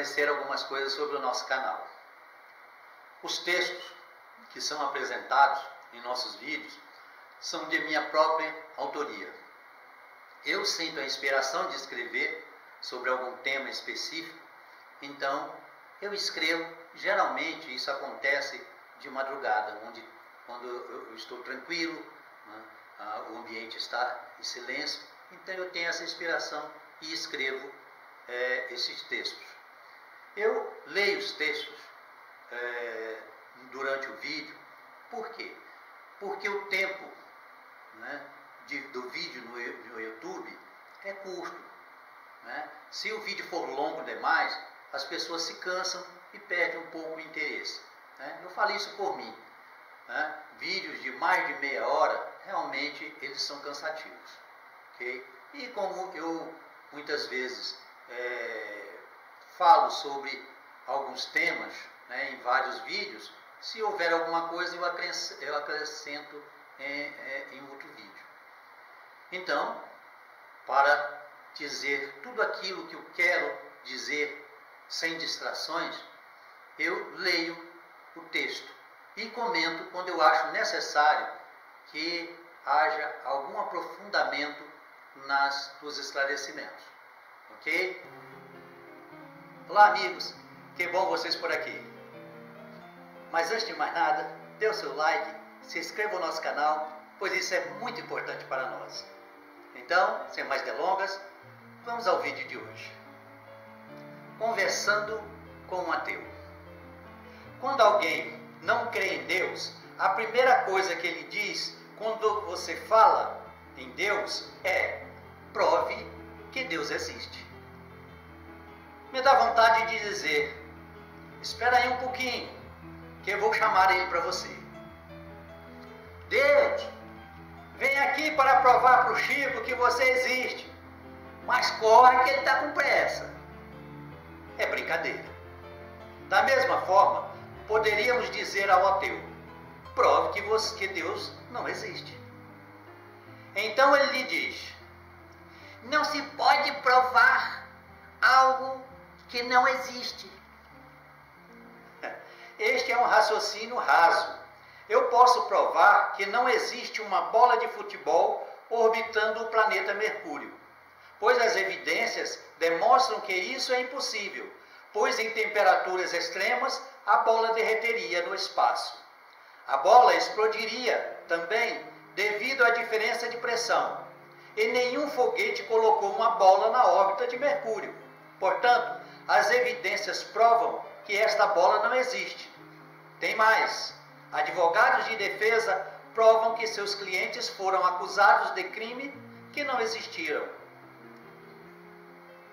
esclarecer algumas coisas sobre o nosso canal. Os textos que são apresentados em nossos vídeos são de minha própria autoria. Eu sinto a inspiração de escrever sobre algum tema específico, então eu escrevo. Geralmente isso acontece de madrugada, quando eu estou tranquilo, né, o ambiente está em silêncio, então eu tenho essa inspiração e escrevo esses textos. Eu leio os textos durante o vídeo. Por quê? Porque o tempo, né, do vídeo no YouTube é curto, né? Se o vídeo for longo demais, as pessoas se cansam e perdem um pouco o interesse, né? Eu falei isso por mim, né? Vídeos de mais de meia hora, realmente eles são cansativos, ok? E como eu muitas vezes falo sobre alguns temas, né, em vários vídeos, se houver alguma coisa eu acrescento em outro vídeo. Então, para dizer tudo aquilo que eu quero dizer sem distrações, eu leio o texto e comento quando eu acho necessário que haja algum aprofundamento nos esclarecimentos. Ok? Olá, amigos, que bom vocês por aqui. Mas antes de mais nada, dê o seu like, se inscreva no nosso canal, pois isso é muito importante para nós. Então, sem mais delongas, vamos ao vídeo de hoje. Conversando com um ateu. Quando alguém não crê em Deus, a primeira coisa que ele diz quando você fala em Deus é: prove que Deus existe. Me dá vontade de dizer: espera aí um pouquinho, que eu vou chamar ele para você. Deus, vem aqui para provar para o Chico que você existe, mas corre que ele está com pressa. É brincadeira. Da mesma forma, poderíamos dizer ao ateu: prove que Deus não existe. Então ele lhe diz: não se pode provar algo que não existe. Este é um raciocínio raso. Eu posso provar que não existe uma bola de futebol orbitando o planeta Mercúrio, pois as evidências demonstram que isso é impossível, pois em temperaturas extremas a bola derreteria no espaço. A bola explodiria também devido à diferença de pressão, e nenhum foguete colocou uma bola na órbita de Mercúrio. Portanto, as evidências provam que esta bola não existe. Tem mais: advogados de defesa provam que seus clientes foram acusados de crime que não existiram.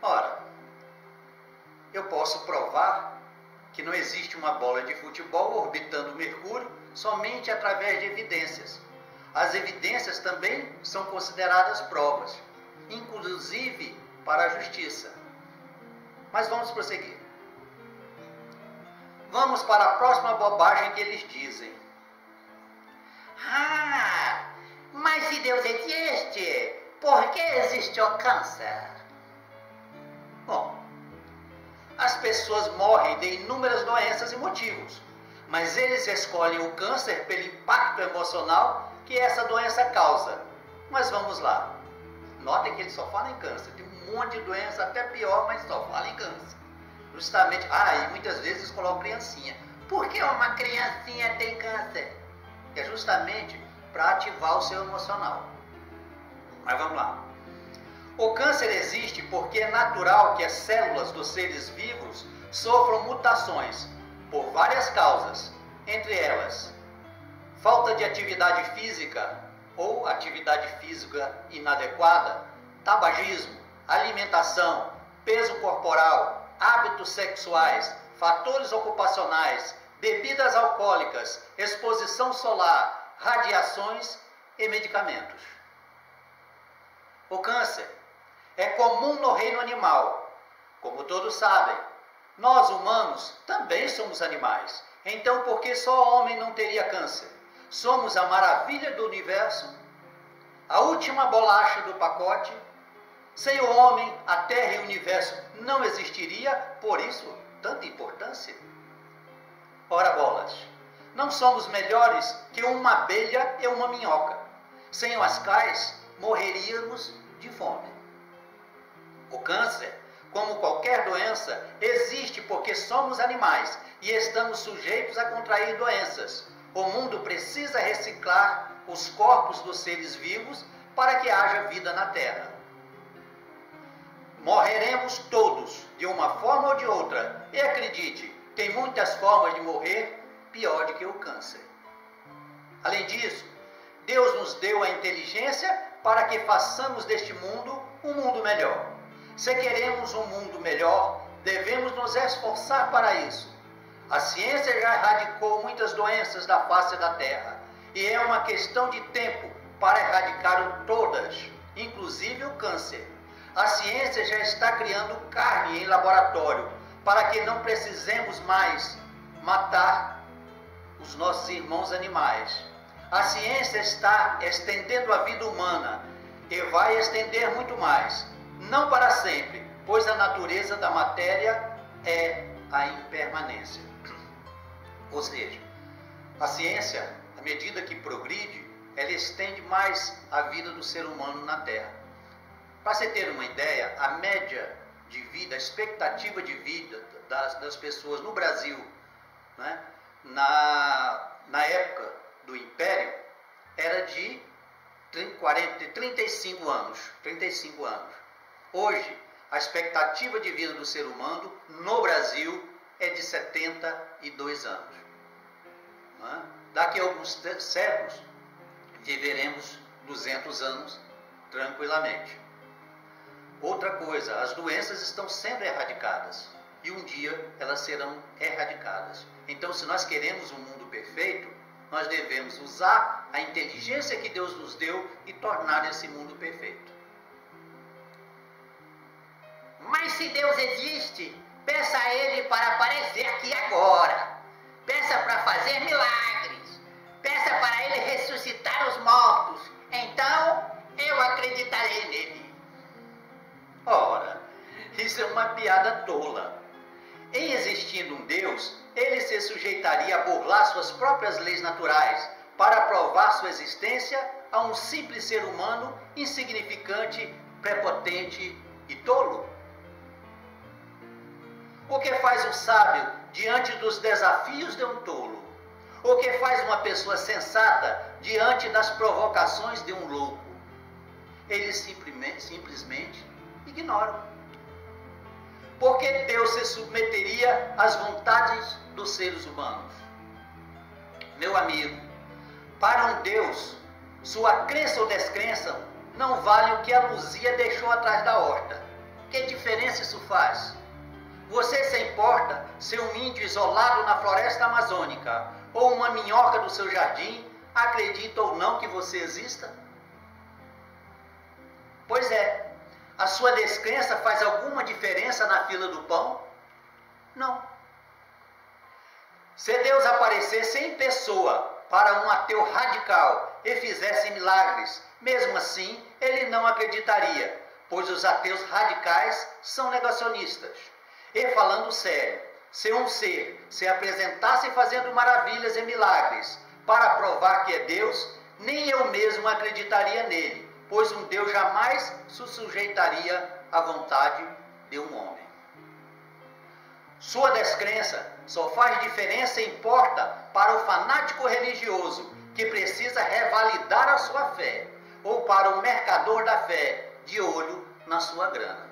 Ora, eu posso provar que não existe uma bola de futebol orbitando Mercúrio somente através de evidências. As evidências também são consideradas provas, inclusive para a justiça. Mas vamos prosseguir. Vamos para a próxima bobagem que eles dizem. Ah, mas se Deus existe, por que existe o câncer? Bom, as pessoas morrem de inúmeras doenças e motivos, mas eles escolhem o câncer pelo impacto emocional que essa doença causa. Mas vamos lá. Notem que ele só fala em câncer. Tem um monte de doença, até pior, mas só fala em câncer. Justamente, e muitas vezes colocam criancinha. Por que uma criancinha tem câncer? É justamente para ativar o seu emocional. Mas vamos lá. O câncer existe porque é natural que as células dos seres vivos sofram mutações por várias causas, entre elas falta de atividade física ou atividade física inadequada, tabagismo, alimentação, peso corporal, hábitos sexuais, fatores ocupacionais, bebidas alcoólicas, exposição solar, radiações e medicamentos. O câncer é comum no reino animal. Como todos sabem, nós humanos também somos animais. Então, por que só o homem não teria câncer? Somos a maravilha do universo, a última bolacha do pacote. Sem o homem, a Terra e o universo não existiria, por isso tanta importância? Ora bolas, não somos melhores que uma abelha e uma minhoca, sem as quais morreríamos de fome. O câncer, como qualquer doença, existe porque somos animais e estamos sujeitos a contrair doenças. O mundo precisa reciclar os corpos dos seres vivos para que haja vida na Terra. Morreremos todos, de uma forma ou de outra. E acredite, tem muitas formas de morrer pior do que o câncer. Além disso, Deus nos deu a inteligência para que façamos deste mundo um mundo melhor. Se queremos um mundo melhor, devemos nos esforçar para isso. A ciência já erradicou muitas doenças da face da Terra, e é uma questão de tempo para erradicar todas, inclusive o câncer. A ciência já está criando carne em laboratório, para que não precisemos mais matar os nossos irmãos animais. A ciência está estendendo a vida humana e vai estender muito mais. Não para sempre, pois a natureza da matéria é a impermanência. Ou seja, a ciência, à medida que progride, ela estende mais a vida do ser humano na Terra. Para você ter uma ideia, a média de vida, a expectativa de vida das pessoas no Brasil, né, na época do Império, era de 35 anos. Hoje, a expectativa de vida do ser humano no Brasil é de 72 anos. Né? Daqui a alguns séculos, viveremos 200 anos tranquilamente. Outra coisa, as doenças estão sendo erradicadas e um dia elas serão erradicadas. Então, se nós queremos um mundo perfeito, nós devemos usar a inteligência que Deus nos deu e tornar esse mundo perfeito. Mas se Deus existe, peça a Ele para aparecer aqui agora. Peça para fazer milagres. Peça para Ele ressuscitar os mortos. Então, eu acreditarei nele. Ora, isso é uma piada tola. Em existindo um Deus, ele se sujeitaria a burlar suas próprias leis naturais para provar sua existência a um simples ser humano insignificante, prepotente e tolo? O que faz um sábio diante dos desafios de um tolo? O que faz uma pessoa sensata diante das provocações de um louco? Eles simplesmente ignoram. Porque Deus se submeteria às vontades dos seres humanos? Meu amigo, para um Deus, sua crença ou descrença não vale o que a Luzia deixou atrás da horta. Que diferença isso faz? Você se importa se um índio isolado na floresta amazônica ou uma minhoca do seu jardim acredita ou não que você exista? Pois é. A sua descrença faz alguma diferença na fila do pão? Não. Se Deus aparecesse em pessoa para um ateu radical e fizesse milagres, mesmo assim, ele não acreditaria, pois os ateus radicais são negacionistas. E falando sério, se um ser se apresentasse fazendo maravilhas e milagres para provar que é Deus, nem eu mesmo acreditaria nele, pois um Deus jamais se sujeitaria à vontade de um homem. Sua descrença só faz diferença e importa para o fanático religioso que precisa revalidar a sua fé, ou para o mercador da fé de olho na sua grana.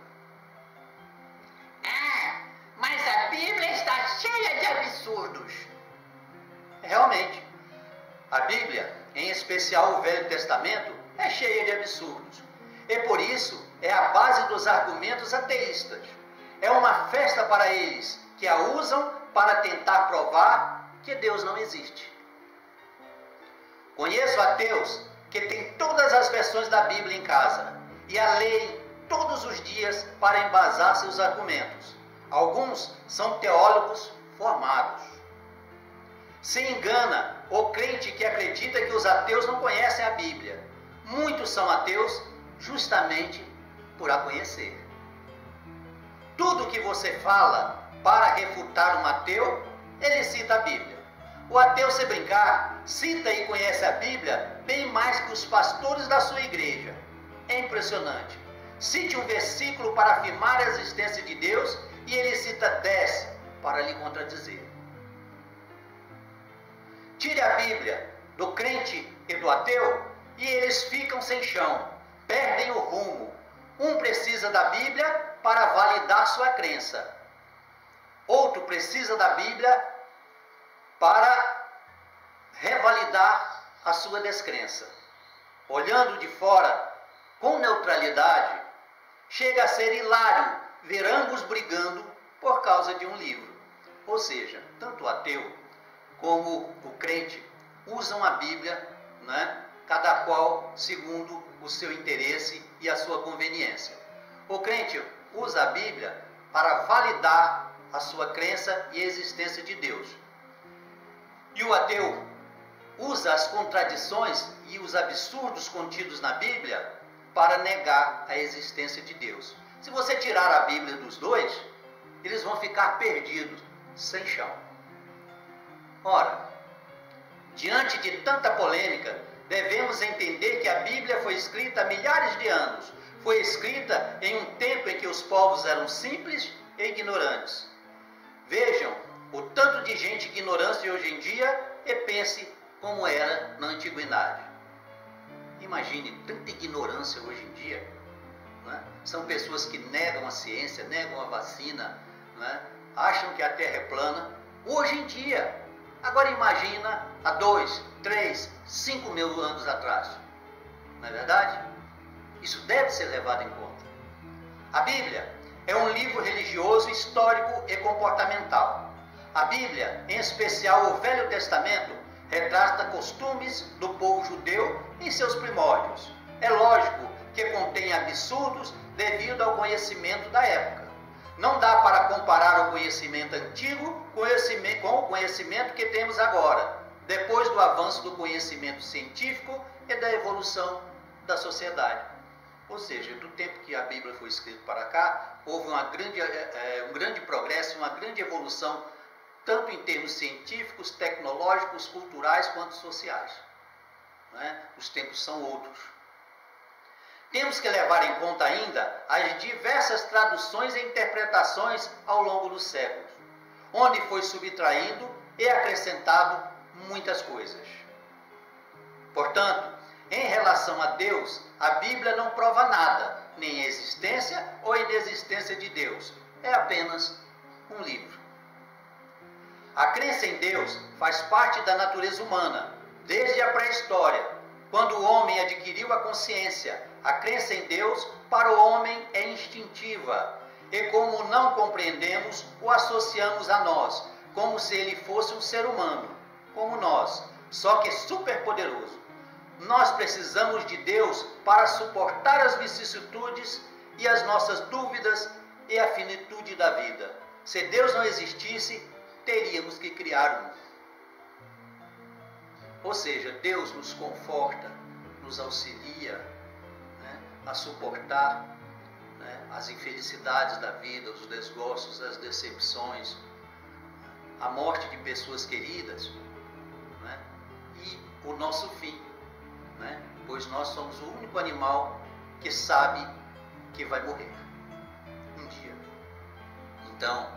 Mas a Bíblia está cheia de absurdos. Realmente, a Bíblia, em especial o Velho Testamento, é cheia de absurdos. E por isso é a base dos argumentos ateístas. É uma festa para eles, que a usam para tentar provar que Deus não existe. Conheço ateus que têm todas as versões da Bíblia em casa e a leem todos os dias para embasar seus argumentos. Alguns são teólogos formados. Se engana o crente que acredita que os ateus não conhecem a Bíblia. Muitos são ateus justamente por a conhecer. Tudo que você fala para refutar um ateu, ele cita a Bíblia. O ateu, se brincar, cita e conhece a Bíblia bem mais que os pastores da sua igreja. É impressionante. Cite um versículo para afirmar a existência de Deus e ele cita 10 para lhe contradizer. Tire a Bíblia do crente e do ateu e eles ficam sem chão, perdem o rumo. Um precisa da Bíblia para validar sua crença. Outro precisa da Bíblia para revalidar a sua descrença. Olhando de fora, com neutralidade, chega a ser hilário ver ambos brigando por causa de um livro. Ou seja, tanto o ateu como o crente usam a Bíblia, né, cada qual segundo o seu interesse e a sua conveniência. O crente usa a Bíblia para validar a sua crença e a existência de Deus. E o ateu usa as contradições e os absurdos contidos na Bíblia para negar a existência de Deus. Se você tirar a Bíblia dos dois, eles vão ficar perdidos, sem chão. Ora, diante de tanta polêmica, devemos entender que a Bíblia foi escrita há milhares de anos. Foi escrita em um tempo em que os povos eram simples e ignorantes. Vejam o tanto de gente ignorante hoje em dia e pense como era na antiguidade. Imagine tanta ignorância hoje em dia. Né? São pessoas que negam a ciência, negam a vacina, né? Acham que a Terra é plana. Hoje em dia. Agora imagina há 2, 3, 5 mil anos atrás. Não é verdade? Isso deve ser levado em conta. A Bíblia é um livro religioso, histórico e comportamental. A Bíblia, em especial o Velho Testamento, retrata costumes do povo judeu em seus primórdios. É lógico que contém absurdos devido ao conhecimento da época. Não dá para comparar o conhecimento antigo com o conhecimento que temos agora, depois do avanço do conhecimento científico e da evolução da sociedade. Ou seja, do tempo que a Bíblia foi escrita para cá, houve um grande progresso, uma grande evolução, tanto em termos científicos, tecnológicos, culturais, quanto sociais. Né? Os tempos são outros. Temos que levar em conta ainda as diversas traduções e interpretações ao longo dos séculos, onde foi subtraindo e acrescentado muitas coisas. Portanto, em relação a Deus, a Bíblia não prova nada, nem a existência ou inexistência de Deus. É apenas um livro. A crença em Deus faz parte da natureza humana, desde a pré-história, quando o homem adquiriu a consciência. A crença em Deus para o homem é instintiva, e como não compreendemos, o associamos a nós, como se ele fosse um ser humano, como nós, só que superpoderoso. Nós precisamos de Deus para suportar as vicissitudes e as nossas dúvidas e a finitude da vida. Se Deus não existisse, teríamos que criar um. Ou seja, Deus nos conforta, nos auxilia, né, a suportar, né, as infelicidades da vida, os desgostos, as decepções, a morte de pessoas queridas, né, e o nosso fim. Né? Pois nós somos o único animal que sabe que vai morrer um dia. Então,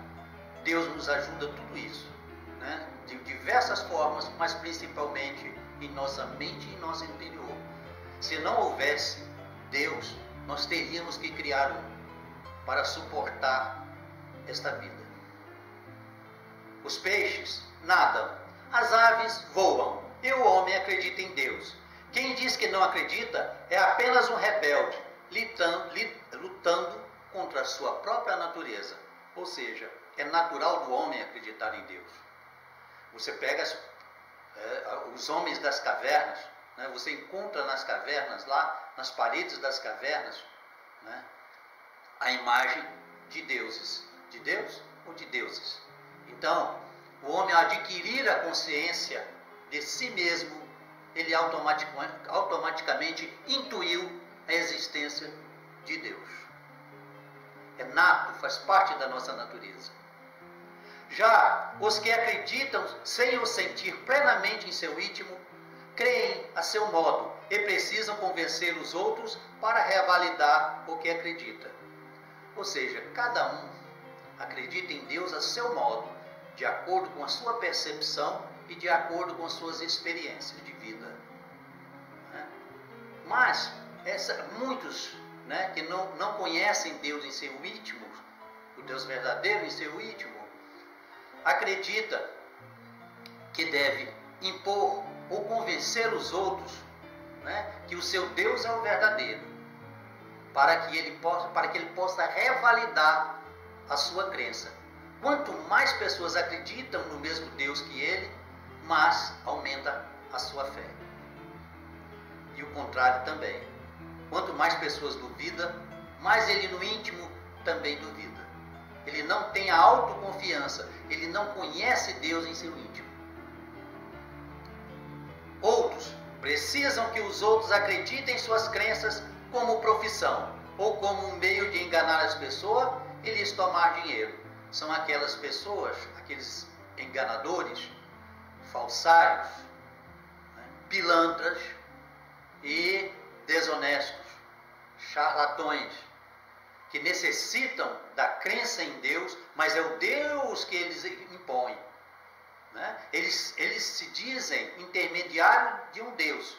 Deus nos ajuda tudo isso, né? De diversas formas, mas principalmente em nossa mente e em nosso interior. Se não houvesse Deus, nós teríamos que criar um para suportar esta vida. Os peixes nadam, as aves voam e o homem acredita em Deus. Quem diz que não acredita é apenas um rebelde, lutando contra a sua própria natureza. Ou seja, é natural do homem acreditar em Deus. Você pega os homens das cavernas, né? Você encontra nas cavernas, lá nas paredes das cavernas, né, a imagem de deuses. De Deus ou de deuses. Então, o homem, ao adquirir a consciência de si mesmo, ele automaticamente intuiu a existência de Deus. É nato, faz parte da nossa natureza. Já os que acreditam sem o sentir plenamente em seu íntimo, creem a seu modo e precisam convencer os outros para revalidar o que acredita. Ou seja, cada um acredita em Deus a seu modo, de acordo com a sua percepção e de acordo com as suas experiências de vida. Mas muitos, que não conhecem Deus em seu íntimo, o Deus verdadeiro em seu íntimo, acredita que deve impor ou convencer os outros, que o seu Deus é o verdadeiro, para que ele possa revalidar a sua crença. Quanto mais pessoas acreditam no mesmo Deus que ele, mais aumenta a sua fé. E o contrário também. Quanto mais pessoas duvidam, mais ele no íntimo também duvida. Ele não tem a autoconfiança, ele não conhece Deus em seu íntimo. Outros precisam que os outros acreditem em suas crenças como profissão, ou como um meio de enganar as pessoas e lhes tomar dinheiro. São aquelas pessoas, aqueles enganadores, falsários, pilantras e desonestos, charlatões, que necessitam da crença em Deus, mas é o Deus que eles impõem. Eles se dizem intermediário de um Deus,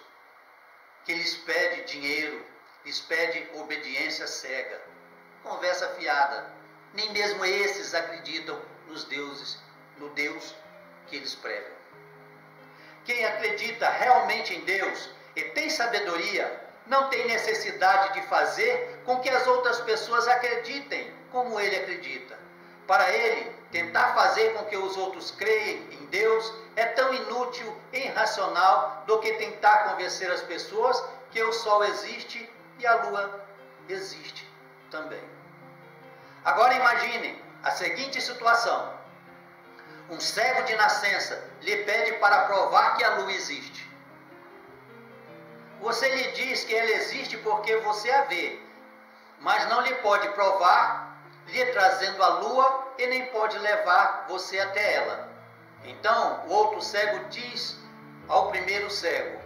que lhes pede dinheiro, lhes pede obediência cega, conversa fiada. Nem mesmo esses acreditam no Deus que eles pregam. Quem acredita realmente em Deus e tem sabedoria, não tem necessidade de fazer com que as outras pessoas acreditem como ele acredita. Para ele, tentar fazer com que os outros creiam em Deus é tão inútil e irracional do que tentar convencer as pessoas que o sol existe e a lua existe também. Agora imaginem a seguinte situação. Um cego de nascença lhe pede para provar que a lua existe. Você lhe diz que ela existe porque você a vê, mas não lhe pode provar, lhe trazendo a lua, e nem pode levar você até ela. Então o outro cego diz ao primeiro cego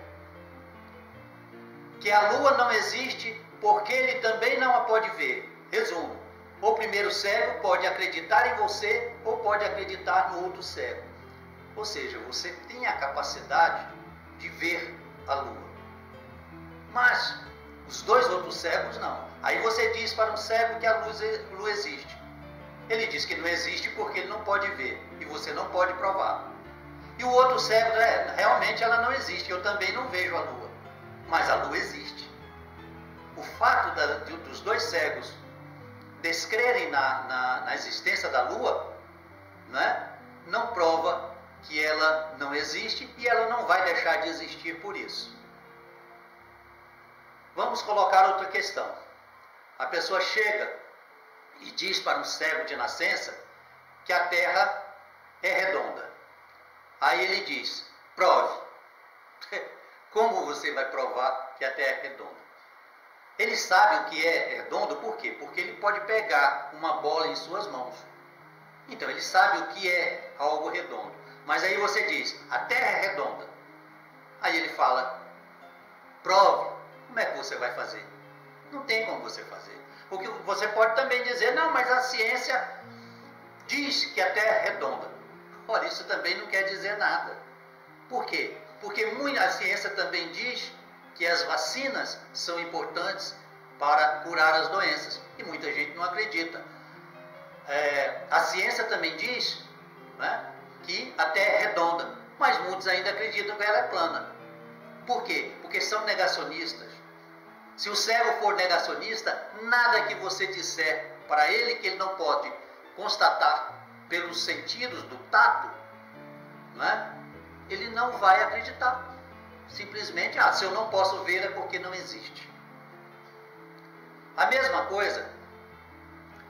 que a lua não existe porque ele também não a pode ver. Resumo: o primeiro cego pode acreditar em você ou pode acreditar no outro cego. Ou seja, você tem a capacidade de ver a lua. Mas os dois outros cegos não. Aí você diz para um cego que a lua existe. Ele diz que não existe porque ele não pode ver e você não pode provar. E o outro cego, realmente ela não existe, eu também não vejo a lua. Mas a lua existe. O fato dos dois cegos descrerem na existência da lua, não prova que ela não existe e ela não vai deixar de existir por isso. Vamos colocar outra questão. A pessoa chega e diz para um cego de nascença que a Terra é redonda. Aí ele diz: prove. Como você vai provar que a Terra é redonda? Ele sabe o que é redondo, por quê? Porque ele pode pegar uma bola em suas mãos. Então ele sabe o que é algo redondo. Mas aí você diz: a Terra é redonda. Aí ele fala: prove. Como é que você vai fazer? Não tem como você fazer. Porque você pode também dizer: não, mas a ciência diz que a Terra é redonda. Ora, isso também não quer dizer nada. Por quê? Porque a ciência também diz que as vacinas são importantes para curar as doenças. E muita gente não acredita. A ciência também diz que a Terra é redonda, mas muitos ainda acreditam que ela é plana. Por quê? Porque são negacionistas. Se o cego for negacionista, nada que você disser para ele que ele não pode constatar pelos sentidos do tato, ele não vai acreditar. Simplesmente, se eu não posso ver é porque não existe. A mesma coisa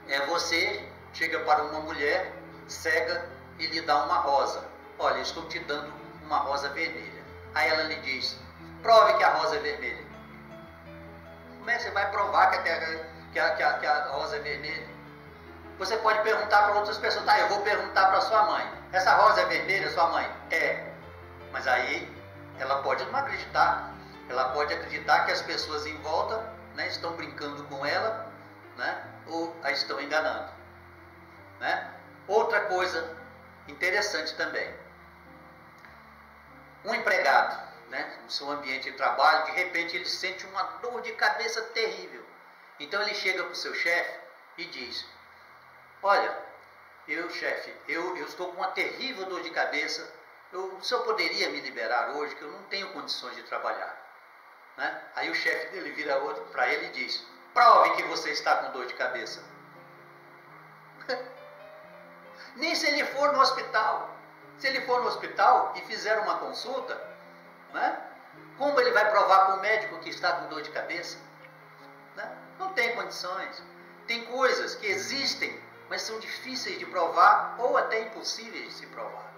é você chega para uma mulher cega e lhe dá uma rosa. Olha, estou te dando uma rosa vermelha. Aí ela lhe diz: prove que a rosa é vermelha. Como é que você vai provar que a rosa é vermelha? Você pode perguntar para outras pessoas, tá, eu vou perguntar para sua mãe, essa rosa é vermelha, sua mãe? É. Mas aí ela pode não acreditar. Ela pode acreditar que as pessoas em volta, né, estão brincando com ela, né, ou a estão enganando. Né? Outra coisa interessante também. Um empregado, né, no seu ambiente de trabalho, de repente ele sente uma dor de cabeça terrível. Então ele chega para o seu chefe e diz, olha, chefe, eu estou com uma terrível dor de cabeça, o senhor poderia me liberar hoje, que eu não tenho condições de trabalhar. Né? Aí o chefe dele vira outro para ele e diz, prove que você está com dor de cabeça. Nem se ele for no hospital. Se ele for no hospital e fizer uma consulta, né? Como ele vai provar para o médico que está com dor de cabeça? Né? Não tem condições. Tem coisas que existem, mas são difíceis de provar ou até impossíveis de se provar.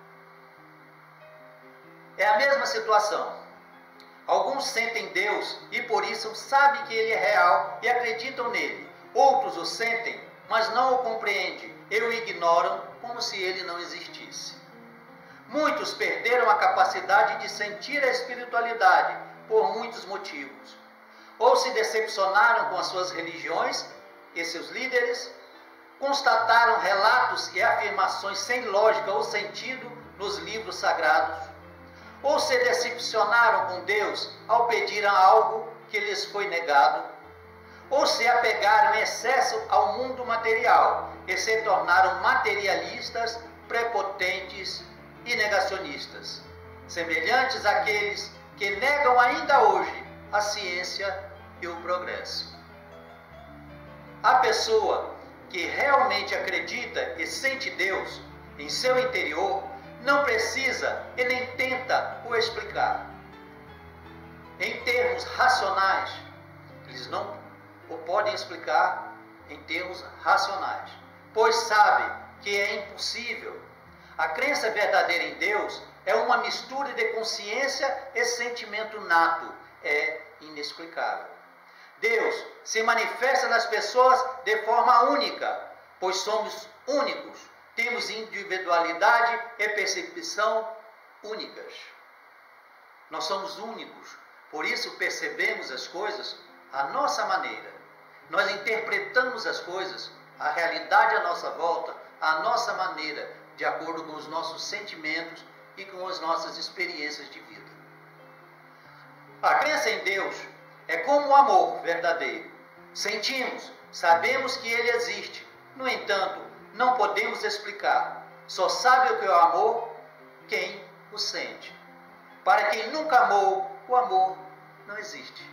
É a mesma situação. Alguns sentem Deus e por isso sabem que Ele é real e acreditam nele. Outros o sentem, mas não o compreendem e o ignoram como se Ele não existisse. Muitos perderam a capacidade de sentir a espiritualidade por muitos motivos. Ou se decepcionaram com as suas religiões e seus líderes, constataram relatos e afirmações sem lógica ou sentido nos livros sagrados, ou se decepcionaram com Deus ao pedir algo que lhes foi negado, ou se apegaram em excesso ao mundo material e se tornaram materialistas, prepotentes e negacionistas, semelhantes àqueles que negam ainda hoje a ciência e o progresso. A pessoa que realmente acredita e sente Deus em seu interior não precisa e nem tenta o explicar. Em termos racionais, eles não o podem explicar em termos racionais, pois sabem que é impossível. A crença verdadeira em Deus é uma mistura de consciência e sentimento nato, é inexplicável. Deus se manifesta nas pessoas de forma única, pois somos únicos, temos individualidade e percepção únicas. Nós somos únicos, por isso percebemos as coisas à nossa maneira. Nós interpretamos as coisas, a realidade à nossa volta, à nossa maneira, de acordo com os nossos sentimentos e com as nossas experiências de vida. A crença em Deus é como o amor verdadeiro. Sentimos, sabemos que Ele existe. No entanto, não podemos explicar. Só sabe o que é o amor quem o sente. Para quem nunca amou, o amor não existe.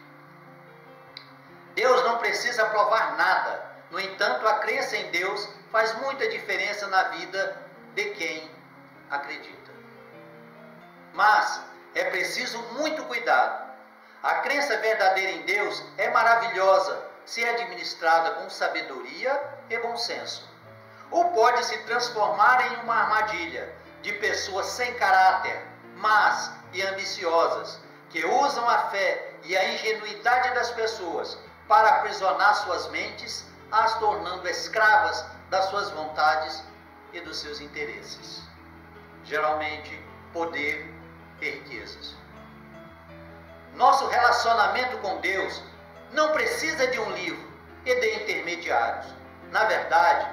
Deus não precisa provar nada. No entanto, a crença em Deus faz muita diferença na vida de quem acredita. Mas é preciso muito cuidado. A crença verdadeira em Deus é maravilhosa se administrada com sabedoria e bom senso. Ou pode se transformar em uma armadilha de pessoas sem caráter, más e ambiciosas, que usam a fé e a ingenuidade das pessoas para aprisionar suas mentes, as tornando escravas das suas vontades e dos seus interesses. Geralmente, poder e riquezas. Nosso relacionamento com Deus não precisa de um livro e de intermediários. Na verdade,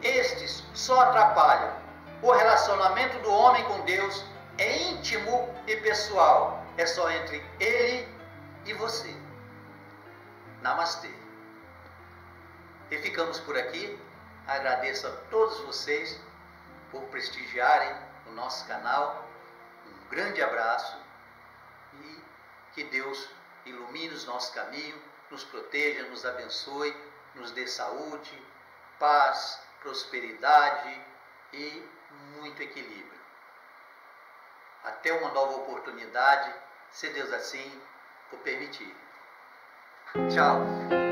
estes só atrapalham. O relacionamento do homem com Deus é íntimo e pessoal. É só entre Ele e você. Namastê. E ficamos por aqui. Agradeço a todos vocês por prestigiarem o nosso canal. Um grande abraço e que Deus ilumine os nossos caminhos, nos proteja, nos abençoe, nos dê saúde, paz, prosperidade e muito equilíbrio. Até uma nova oportunidade, se Deus assim o permitir. Tchau.